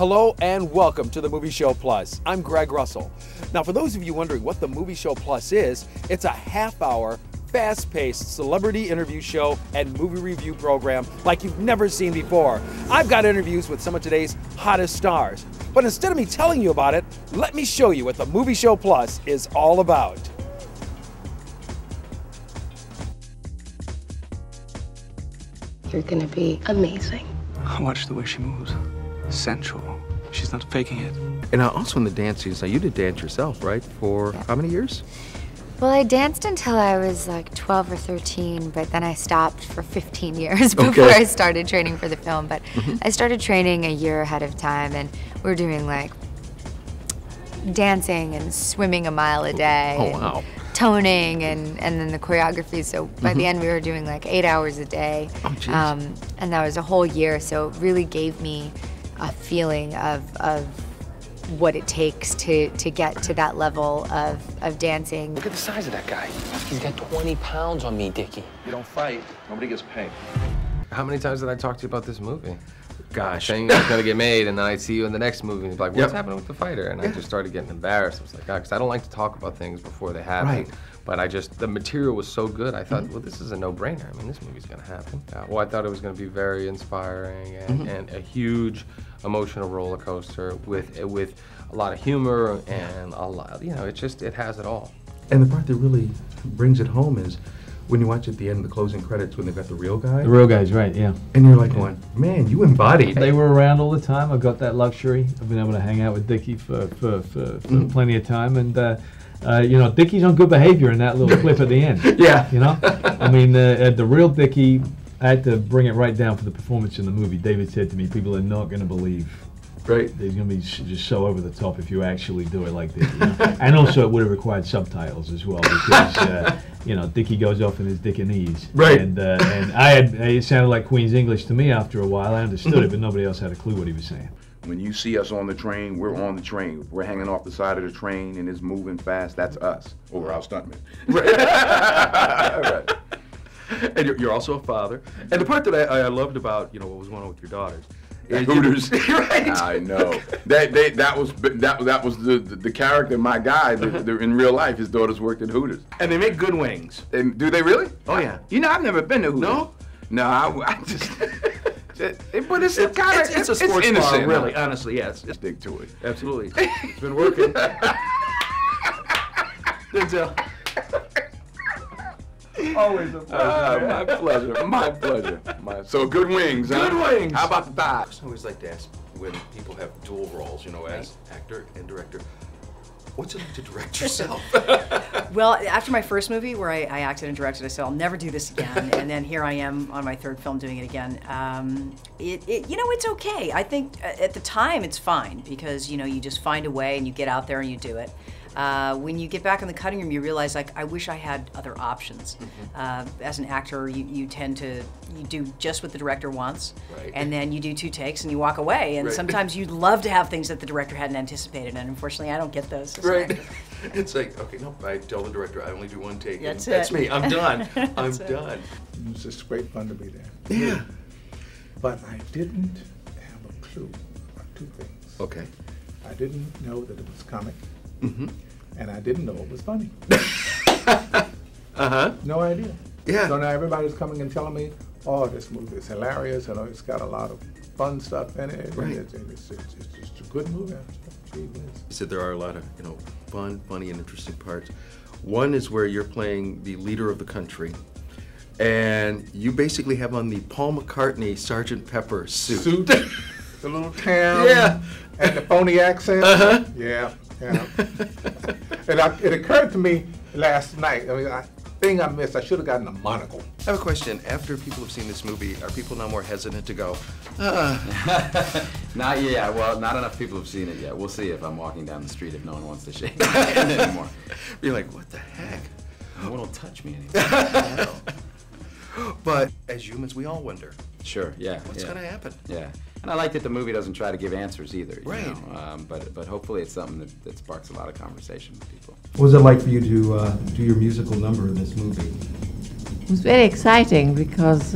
Hello and welcome to the Movie Show Plus. I'm Greg Russell. Now, for those of you wondering what the Movie Show Plus is, it's a half-hour, fast-paced celebrity interview show and movie review program like you've never seen before. I've got interviews with some of today's hottest stars. But instead of me telling you about it, let me show you what the Movie Show Plus is all about. You're gonna be amazing. Watch the way she moves. Sensual. She's not faking it. And also in the dance scenes, now you did dance yourself, right? For how many years? Well, I danced until I was like 12 or 13, but then I stopped for 15 years before I started training for the film. But I started training a year ahead of time, and we were doing like dancing and swimming a mile a day. Oh, wow. Toning and then the choreography. So by the end, we were doing like 8 hours a day. Oh, geez. And that was a whole year, so it really gave me a feeling of what it takes to get to that level of dancing. Look at the size of that guy. He's got 20 pounds on me, Dickie. You don't fight, nobody gets paid. How many times did I talk to you about this movie? Gosh. Saying it's gonna get made, and then I'd see you in the next movie, and you'd be like, what's happening with the fighter? And I just started getting embarrassed. I was like, God, because I don't like to talk about things before they happen. Right. But the material was so good, I thought, well, this is a no-brainer. I mean, this movie's gonna happen. Well, I thought it was gonna be very inspiring and a huge emotional roller coaster with a lot of humor and a lot, it has it all. And the part that really brings it home is when you watch at the end of the closing credits when they've got the real guy. The real guys, right, yeah. And you're like going, man, you embodied. They were around all the time. I've got that luxury. I've been able to hang out with Dickie for plenty of time. And, Dickie's on good behavior in that little clip at the end. Yeah. I mean, the real Dickie, I had to bring it right down for the performance in the movie. David said to me, people are not going to believe. Right. They're going to be just so over the top if you actually do it like this. And also it would have required subtitles as well because, Dickie goes off in his Dickinese. Right. And it sounded like Queen's English to me after a while. I understood it, but nobody else had a clue what he was saying. When you see us on the train, we're on the train. We're hanging off the side of the train and it's moving fast. That's us, over our stuntmen. Right. And you're also a father. And the part that I loved about, what was going on with your daughters. Hooters. Right. I know. That was the character, my guy. In real life, his daughters worked at Hooters. And they make good wings. And do they really? Oh yeah. I've never been to Hooters. No? No, I just. But it's kind of it's a sports innocent, bar, really. Honestly, yes. Stick to it. Absolutely. It's been working. Denzel. Always a pleasure. My pleasure. My pleasure. So good wings, huh? Good wings. How about the thighs? I always like to ask when people have dual roles, as actor and director, what's it like to direct yourself? Well, after my first movie where I acted and directed, I said, I'll never do this again. And then here I am on my third film doing it again. It's okay. I think at the time it's fine because, you just find a way and you get out there and you do it. When you get back in the cutting room, you realize, I wish I had other options. As an actor, you tend to do just what the director wants, and then you do 2 takes and you walk away. And sometimes you'd love to have things that the director hadn't anticipated, and unfortunately, I don't get those. Right. It's like, okay, no, I tell the director I only do 1 take. That's it. That's me. I'm done. I'm done. It was just great fun to be there. Yeah. But I didn't have a clue about 2 things. Okay. I didn't know that it was comic. And I didn't know it was funny. No idea. Yeah. So now everybody's coming and telling me, oh, this movie is hilarious, and it's got a lot of fun stuff in it. Right. And it's just a good movie. Gee whiz. You said there are a lot of, fun, funny, and interesting parts. One is where you're playing the leader of the country, and you basically have on the Paul McCartney Sgt. Pepper suit. The little town. Yeah. And the phony accent. Yeah. Yeah. It occurred to me last night. Thing I missed, I should have gotten a monocle. I have a question. After people have seen this movie, are people now more hesitant to go, Not yet. Well, not enough people have seen it yet. We'll see if I'm walking down the street if no one wants to shake my hand anymore. Be like, what the heck? No one will touch me anymore. But as humans, we all wonder. Sure, yeah. What's going to happen? Yeah. And I like that the movie doesn't try to give answers either. Right. But hopefully it's something that sparks a lot of conversation with people. What was it like for you to do your musical number in this movie? It was very exciting because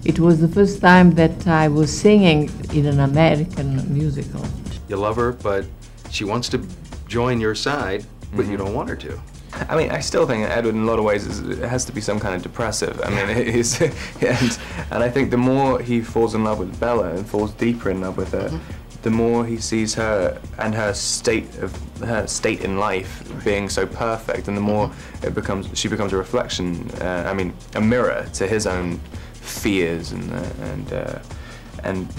It was the first time that I was singing in an American musical. You love her, but she wants to join your side, but you don't want her to. I mean, I still think Edward, in a lot of ways, it has to be some kind of depressive. I mean, he's, and I think the more he falls in love with Bella and falls deeper in love with her, the more he sees her and her state in life being so perfect, and the more she becomes a reflection. I mean, a mirror to his own fears and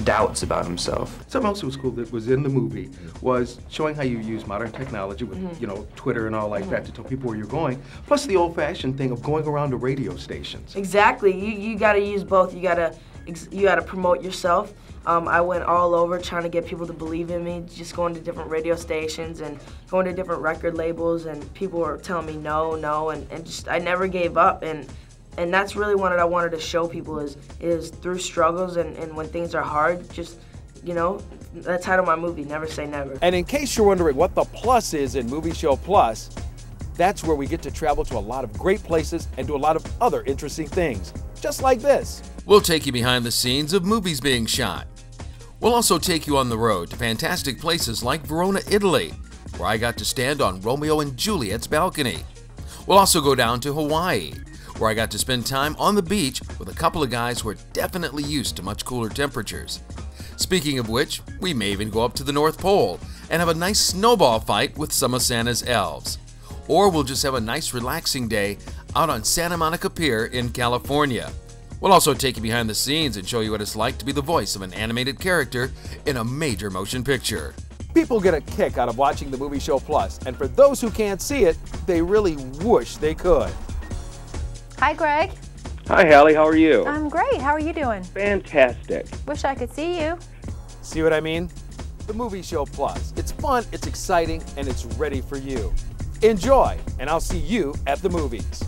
doubts about himself. Something else that was cool that was in the movie was showing how you use modern technology with, you know, Twitter and all like that to tell people where you're going, plus the old-fashioned thing of going around to radio stations. Exactly. You got to use both. You got to promote yourself. I went all over trying to get people to believe in me, just going to different radio stations and going to different record labels, and people were telling me no, and just I never gave up. And that's really what I wanted to show people is through struggles and when things are hard, just, you know, the title of my movie, Never Say Never. And in case you're wondering what the plus is in Movie Show Plus, that's where we get to travel to a lot of great places and do a lot of other interesting things, just like this. We'll take you behind the scenes of movies being shot. We'll also take you on the road to fantastic places like Verona, Italy, where I got to stand on Romeo and Juliet's balcony. We'll also go down to Hawaii, where I got to spend time on the beach with a couple of guys who are definitely used to much cooler temperatures. Speaking of which, we may even go up to the North Pole and have a nice snowball fight with some of Santa's elves. Or we'll just have a nice relaxing day out on Santa Monica Pier in California. We'll also take you behind the scenes and show you what it's like to be the voice of an animated character in a major motion picture. People get a kick out of watching the Movie Show Plus, and for those who can't see it, they really wish they could. Hi, Greg. Hi, Hallie. How are you? I'm great. How are you doing? Fantastic. Wish I could see you. See what I mean? The Movie Show Plus. It's fun, it's exciting, and it's ready for you. Enjoy, and I'll see you at the movies.